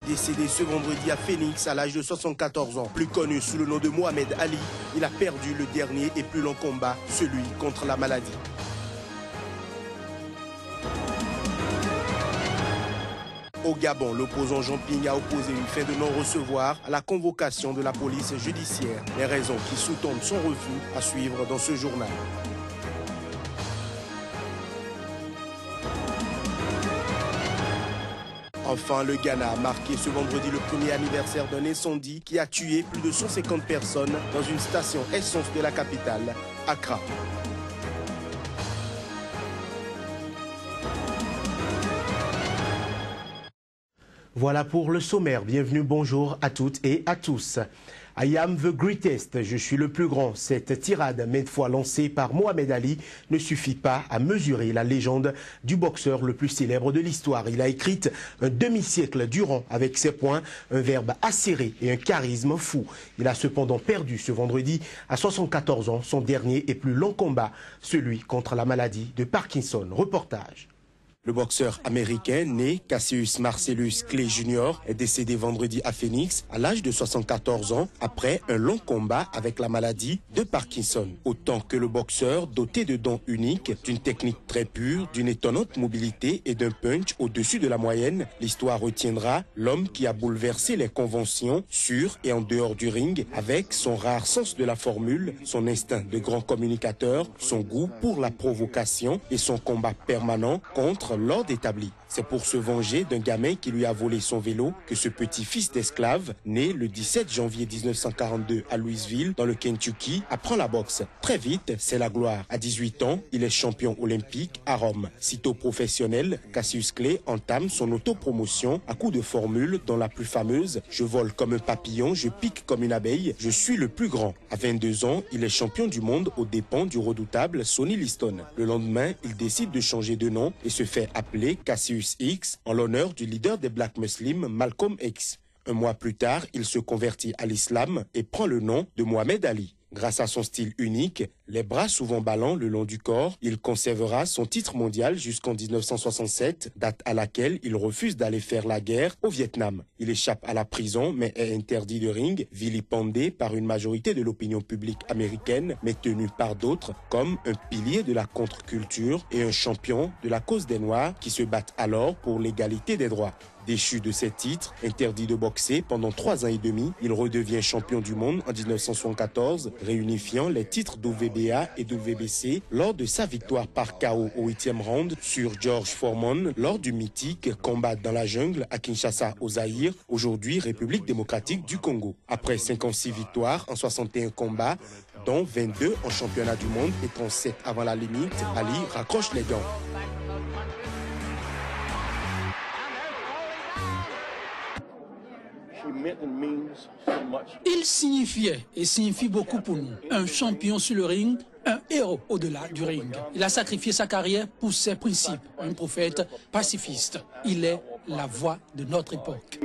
Décédé ce vendredi à Phoenix à l'âge de 74 ans, plus connu sous le nom de Mohamed Ali, il a perdu le dernier et plus long combat, celui contre la maladie. Au Gabon, l'opposant Jean Ping a opposé une fin de non-recevoir à la convocation de la police judiciaire. Les raisons qui sous-tendent son refus à suivre dans ce journal. Enfin, le Ghana a marqué ce vendredi le premier anniversaire d'un incendie qui a tué plus de 150 personnes dans une station essence de la capitale, Accra. Voilà pour le sommaire. Bienvenue, bonjour à toutes et à tous. I am the greatest, je suis le plus grand. Cette tirade, maintes fois lancée par Mohamed Ali, ne suffit pas à mesurer la légende du boxeur le plus célèbre de l'histoire. Il a écrit un demi-siècle durant avec ses poings, un verbe acéré et un charisme fou. Il a cependant perdu ce vendredi à 74 ans son dernier et plus long combat, celui contre la maladie de Parkinson. Reportage. Le boxeur américain né Cassius Marcellus Clay Jr. est décédé vendredi à Phoenix à l'âge de 74 ans après un long combat avec la maladie de Parkinson. Autant que le boxeur doté de dons uniques, d'une technique très pure, d'une étonnante mobilité et d'un punch au-dessus de la moyenne, l'histoire retiendra l'homme qui a bouleversé les conventions sur et en dehors du ring avec son rare sens de la formule, son instinct de grand communicateur, son goût pour la provocation et son combat permanent contre l'ordre établi. C'est pour se venger d'un gamin qui lui a volé son vélo que ce petit-fils d'esclave, né le 17 janvier 1942 à Louisville, dans le Kentucky, apprend la boxe. Très vite, c'est la gloire. À 18 ans, il est champion olympique à Rome. Sitôt professionnel, Cassius Clay entame son autopromotion à coups de formules dont la plus fameuse « Je vole comme un papillon, je pique comme une abeille, je suis le plus grand ». À 22 ans, il est champion du monde aux dépens du redoutable Sonny Liston. Le lendemain, il décide de changer de nom et se fait appeler Cassius X en l'honneur du leader des Black Muslims Malcolm X. Un mois plus tard, il se convertit à l'islam et prend le nom de Mohamed Ali. Grâce à son style unique, les bras souvent ballants le long du corps, il conservera son titre mondial jusqu'en 1967, date à laquelle il refuse d'aller faire la guerre au Vietnam. Il échappe à la prison mais est interdit de ring, vilipendé par une majorité de l'opinion publique américaine, mais tenu par d'autres comme un pilier de la contre-culture et un champion de la cause des Noirs qui se battent alors pour l'égalité des droits. Déchu de ses titres, interdit de boxer pendant 3 ans et demi, il redevient champion du monde en 1974, réunifiant les titres d'OVBA et d'OVBC lors de sa victoire par KO au 8e round sur George Foreman lors du mythique combat dans la jungle à Kinshasa au Zaïre, aujourd'hui République démocratique du Congo. Après 56 victoires en 61 combats, dont 22 en championnat du monde et 37 avant la limite, Ali raccroche les gants. Il signifiait et signifie beaucoup pour nous. Un champion sur le ring, un héros au-delà du ring. Il a sacrifié sa carrière pour ses principes. Un prophète pacifiste. Il est la voix de notre époque.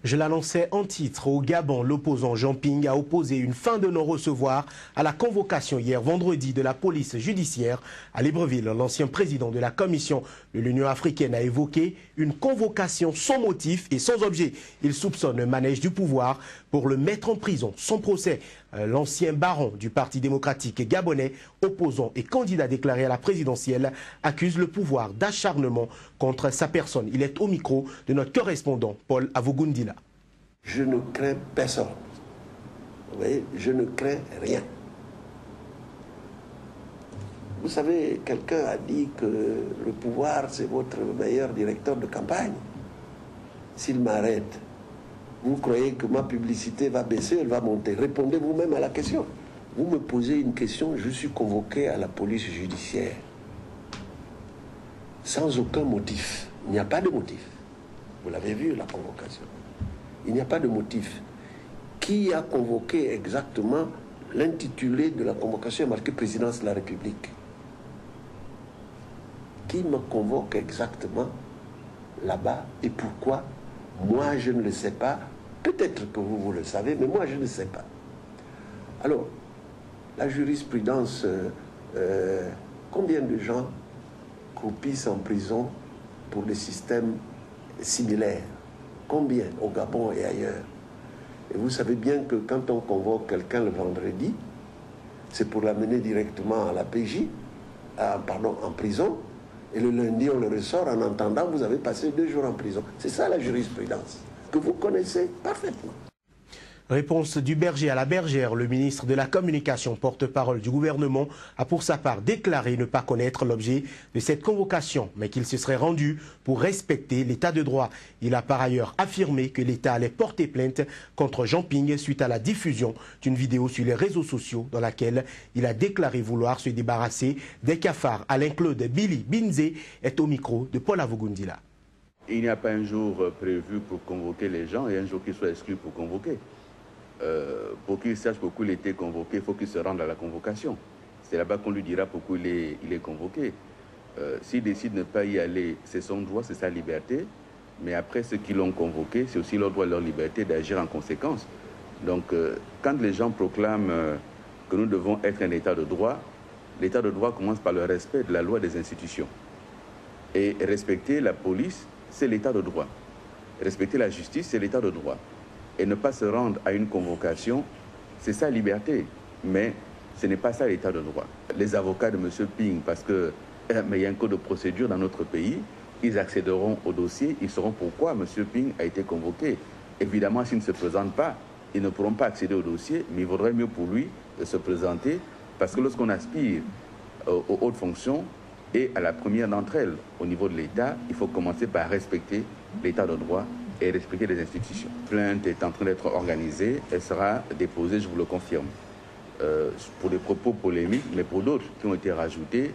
Je l'annonçais en titre, au Gabon, l'opposant Jean Ping a opposé une fin de non-recevoir à la convocation hier vendredi de la police judiciaire à Libreville. L'ancien président de la commission de l'Union africaine a évoqué une convocation sans motif et sans objet. Il soupçonne un manège du pouvoir pour le mettre en prison. Son procès, l'ancien baron du Parti démocratique gabonais, opposant et candidat déclaré à la présidentielle, accuse le pouvoir d'acharnement contre sa personne. Il est au micro de notre correspondant Paul Avogundila. Je ne crains personne. Vous voyez, je ne crains rien. Vous savez, quelqu'un a dit que le pouvoir, c'est votre meilleur directeur de campagne. S'il m'arrête, vous croyez que ma publicité va baisser, elle va monter? Répondez vous-même à la question. Vous me posez une question, je suis convoqué à la police judiciaire. Sans aucun motif. Il n'y a pas de motif. Vous l'avez vu, la convocation. Il n'y a pas de motif. Qui a convoqué exactement? L'intitulé de la convocation est marqué Présidence de la République. Qui me convoque exactement là-bas et pourquoi? Moi, je ne le sais pas. Peut-être que vous le savez, mais moi, je ne sais pas. Alors, la jurisprudence, combien de gens croupissent en prison pour le système similaires. Combien au Gabon et ailleurs? Et vous savez bien que quand on convoque quelqu'un le vendredi, c'est pour l'amener directement à la PJ, en prison, et le lundi on le ressort en entendant vous avez passé 2 jours en prison. C'est ça la jurisprudence, que vous connaissez parfaitement. Réponse du berger à la bergère. Le ministre de la Communication, porte-parole du gouvernement, a pour sa part déclaré ne pas connaître l'objet de cette convocation, mais qu'il se serait rendu pour respecter l'état de droit. Il a par ailleurs affirmé que l'État allait porter plainte contre Jean Ping suite à la diffusion d'une vidéo sur les réseaux sociaux dans laquelle il a déclaré vouloir se débarrasser des cafards. Alain-Claude Billy Binzé est au micro de Paul Avogundila. Il n'y a pas un jour prévu pour convoquer les gens et un jour qui soit exclu pour convoquer. Pour qu'il sache pourquoi il était convoqué, il faut qu'il se rende à la convocation. C'est là-bas qu'on lui dira pourquoi il est convoqué. S'il décide de ne pas y aller, c'est son droit, c'est sa liberté. Mais après, ceux qui l'ont convoqué, c'est aussi leur droit et leur liberté d'agir en conséquence. Donc, quand les gens proclament que nous devons être un État de droit, l'État de droit commence par le respect de la loi des institutions. Et respecter la police, c'est l'État de droit. Respecter la justice, c'est l'État de droit. Et ne pas se rendre à une convocation, c'est sa liberté. Mais ce n'est pas ça l'état de droit. Les avocats de M. Ping, parce que mais il y a un code de procédure dans notre pays, ils accéderont au dossier, ils sauront pourquoi M. Ping a été convoqué. Évidemment, s'il ne se présente pas, ils ne pourront pas accéder au dossier, mais il vaudrait mieux pour lui de se présenter, parce que lorsqu'on aspire aux hautes fonctions et à la première d'entre elles, au niveau de l'État, il faut commencer par respecter l'état de droit et respecter les institutions. La plainte est en train d'être organisée, elle sera déposée, je vous le confirme, pour des propos polémiques, mais pour d'autres qui ont été rajoutés,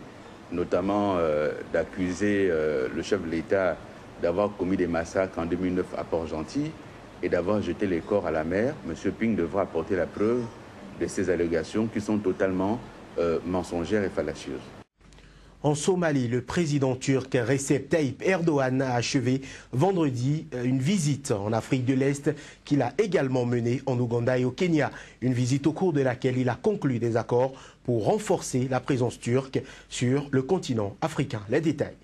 notamment d'accuser le chef de l'État d'avoir commis des massacres en 2009 à Port-Gentil et d'avoir jeté les corps à la mer. M. Ping devra apporter la preuve de ces allégations qui sont totalement mensongères et fallacieuses. En Somalie, le président turc Recep Tayyip Erdogan a achevé vendredi une visite en Afrique de l'Est qu'il a également menée en Ouganda et au Kenya. Une visite au cours de laquelle il a conclu des accords pour renforcer la présence turque sur le continent africain. Les détails.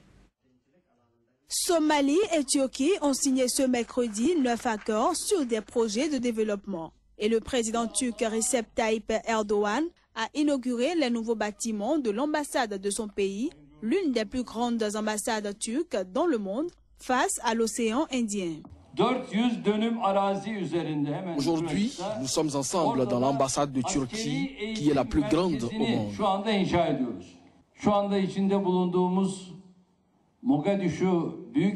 Somalie et Turquie ont signé ce mercredi 9 accords sur des projets de développement. Et le président turc Recep Tayyip Erdogan a inauguré les nouveaux bâtiments de l'ambassade de son pays, l'une des plus grandes ambassades turques dans le monde, face à l'océan Indien. Aujourd'hui, nous sommes ensemble dans l'ambassade de Turquie, qui est la plus grande au monde.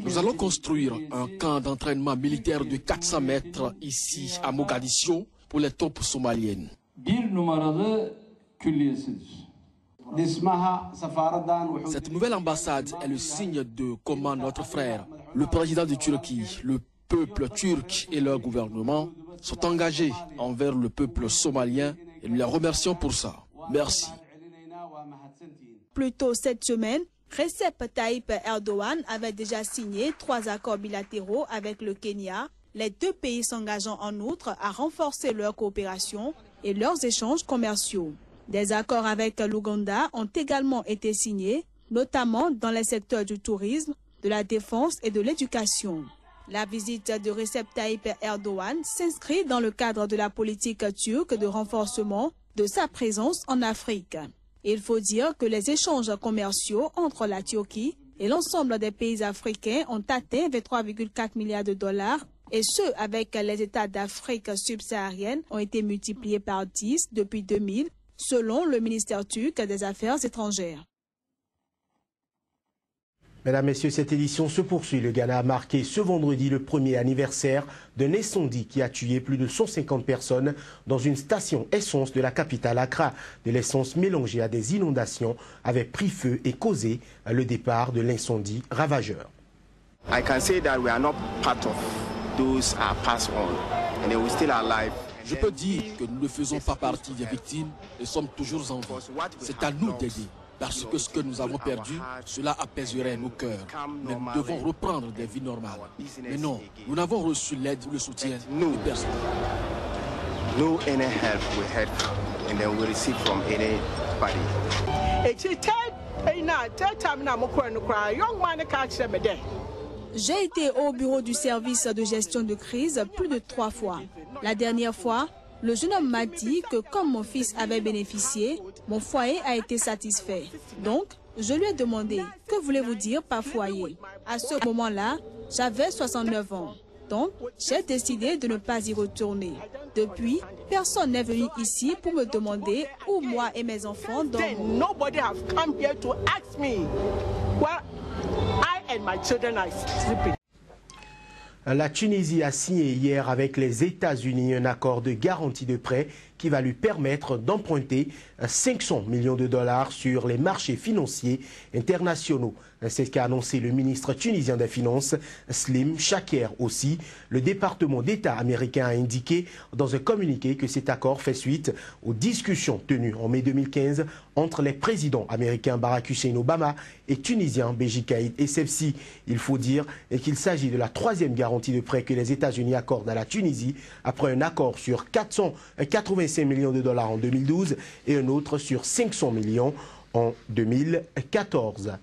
Nous allons construire un camp d'entraînement militaire de 400 mètres ici à Mogadiscio pour les troupes somaliennes. Cette nouvelle ambassade est le signe de comment notre frère, le président de Turquie, le peuple turc et leur gouvernement sont engagés envers le peuple somalien et nous les remercions pour ça. Merci. Plus tôt cette semaine, Recep Tayyip Erdogan avait déjà signé 3 accords bilatéraux avec le Kenya, les 2 pays s'engageant en outre à renforcer leur coopération et leurs échanges commerciaux. Des accords avec l'Ouganda ont également été signés, notamment dans les secteurs du tourisme, de la défense et de l'éducation. La visite de Recep Tayyip Erdogan s'inscrit dans le cadre de la politique turque de renforcement de sa présence en Afrique. Il faut dire que les échanges commerciaux entre la Turquie et l'ensemble des pays africains ont atteint 23,4 milliards de dollars et ceux avec les États d'Afrique subsaharienne ont été multipliés par 10 depuis 2000, selon le ministère turc des Affaires étrangères. Mesdames, Messieurs, cette édition se poursuit. Le Ghana a marqué ce vendredi le premier anniversaire d'un incendie qui a tué plus de 150 personnes dans une station essence de la capitale Accra. De l'essence mélangée à des inondations avait pris feu et causé le départ de l'incendie ravageur. I can say that we are not part of those passed on and they will still alive. Je peux dire que nous ne faisons pas partie des victimes et sommes toujours en vie. C'est à nous d'aider. Parce que ce que nous avons perdu, cela apaiserait nos cœurs. Mais nous devons reprendre des vies normales. Mais non, nous n'avons reçu l'aide ou le soutien de personne. No any help we had and then we receive from anybody. J'ai été au bureau du service de gestion de crise plus de 3 fois. La dernière fois, le jeune homme m'a dit que comme mon fils avait bénéficié, mon foyer a été satisfait. Donc, je lui ai demandé, que voulez-vous dire par foyer? À ce moment-là, j'avais 69 ans. Donc, j'ai décidé de ne pas y retourner. Depuis, personne n'est venu ici pour me demander où moi et mes enfants dorment. La Tunisie a signé hier avec les États-Unis un accord de garantie de prêt qui va lui permettre d'emprunter 500 millions de dollars sur les marchés financiers internationaux. C'est ce qu'a annoncé le ministre tunisien des Finances, Slim Chaker. Aussi, le département d'État américain a indiqué dans un communiqué que cet accord fait suite aux discussions tenues en mai 2015 entre les présidents américains Barack Hussein Obama et tunisien Béji Caïd Essebsi. Il faut dire qu'il s'agit de la 3e garantie de prêt que les États-Unis accordent à la Tunisie après un accord sur 485 millions de dollars en 2012 et un autre sur 500 millions en 2014.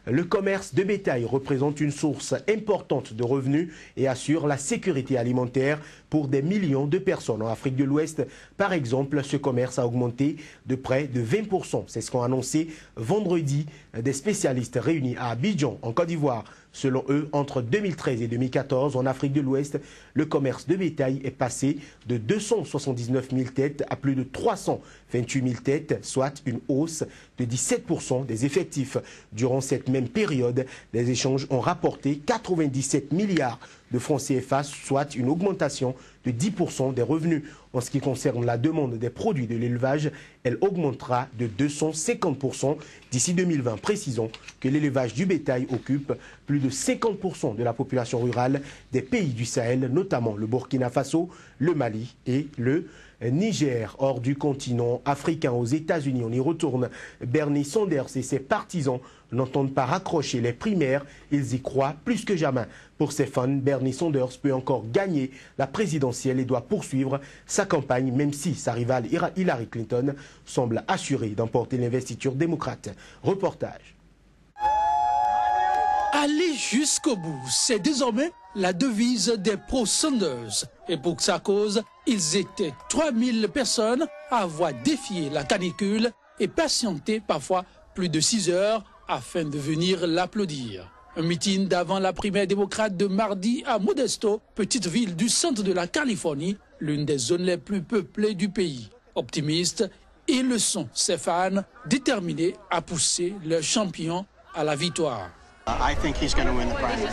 Le commerce de bétail représente une source importante de revenus et assure la sécurité alimentaire pour des millions de personnes en Afrique de l'Ouest. Par exemple, ce commerce a augmenté de près de 20%. C'est ce qu'ont annoncé vendredi des spécialistes réunis à Abidjan, en Côte d'Ivoire. Selon eux, entre 2013 et 2014, en Afrique de l'Ouest, le commerce de bétail est passé de 279 000 têtes à plus de 328 000 têtes, soit une hausse de 17% des effectifs. Durant cette même période, les échanges ont rapporté 97 milliards de francs CFA, soit une augmentation de 10% des revenus. En ce qui concerne la demande des produits de l'élevage, elle augmentera de 250% d'ici 2020. Précisons que l'élevage du bétail occupe plus de 50% de la population rurale des pays du Sahel, notamment le Burkina Faso, le Mali et le Niger. Hors du continent africain, aux États-Unis, on y retourne. Bernie Sanders et ses partisans n'entendent pas raccrocher les primaires. Ils y croient plus que jamais. Pour ses fans, Bernie Sanders peut encore gagner la présidentielle et doit poursuivre sa campagne, même si sa rivale Hillary Clinton semble assurée d'emporter l'investiture démocrate. Reportage. Aller jusqu'au bout, c'est désormais la devise des pro-Sanders. Et pour sa cause, ils étaient 3000 personnes à avoir défié la canicule et patienté parfois plus de 6 heures afin de venir l'applaudir. Un meeting d'avant la primaire démocrate de mardi à Modesto, petite ville du centre de la Californie, l'une des zones les plus peuplées du pays. Optimistes, ils le sont, ces fans, déterminés à pousser leur champion à la victoire.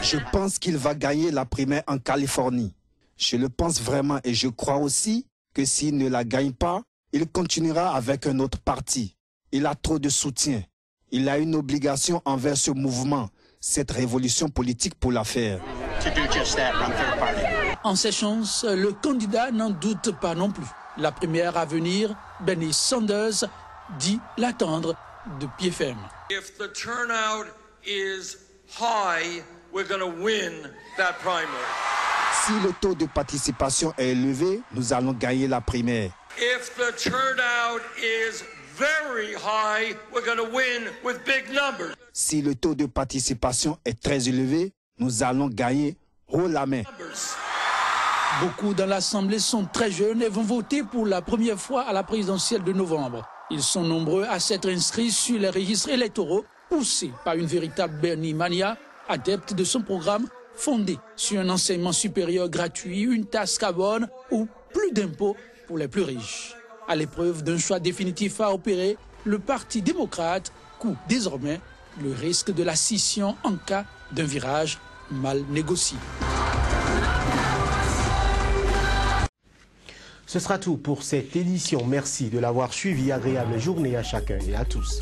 Je pense qu'il va gagner la primaire en Californie. Je le pense vraiment et je crois aussi que s'il ne la gagne pas, il continuera avec un autre parti. Il a trop de soutien. Il a une obligation envers ce mouvement, cette révolution politique pour la faire. En ses chances, le candidat n'en doute pas non plus. La primaire à venir, Bernie Sanders dit l'attendre de pied ferme. If the turnout is high, we're going to win that primary. Si le taux de participation est élevé, nous allons gagner la primaire. If the turnout is very high, we're going to win with big numbers. Si le taux de participation est très élevé, nous allons gagner haut la main. Beaucoup dans l'Assemblée sont très jeunes et vont voter pour la première fois à la présidentielle de novembre. Ils sont nombreux à s'être inscrits sur les registres électoraux, poussés par une véritable Bernie Mania, adepte de son programme fondé sur un enseignement supérieur gratuit, une taxe carbone ou plus d'impôts pour les plus riches. À l'épreuve d'un choix définitif à opérer, le Parti démocrate court désormais le risque de la scission en cas d'un virage mal négocié. Ce sera tout pour cette édition. Merci de l'avoir suivi. Agréable journée à chacun et à tous.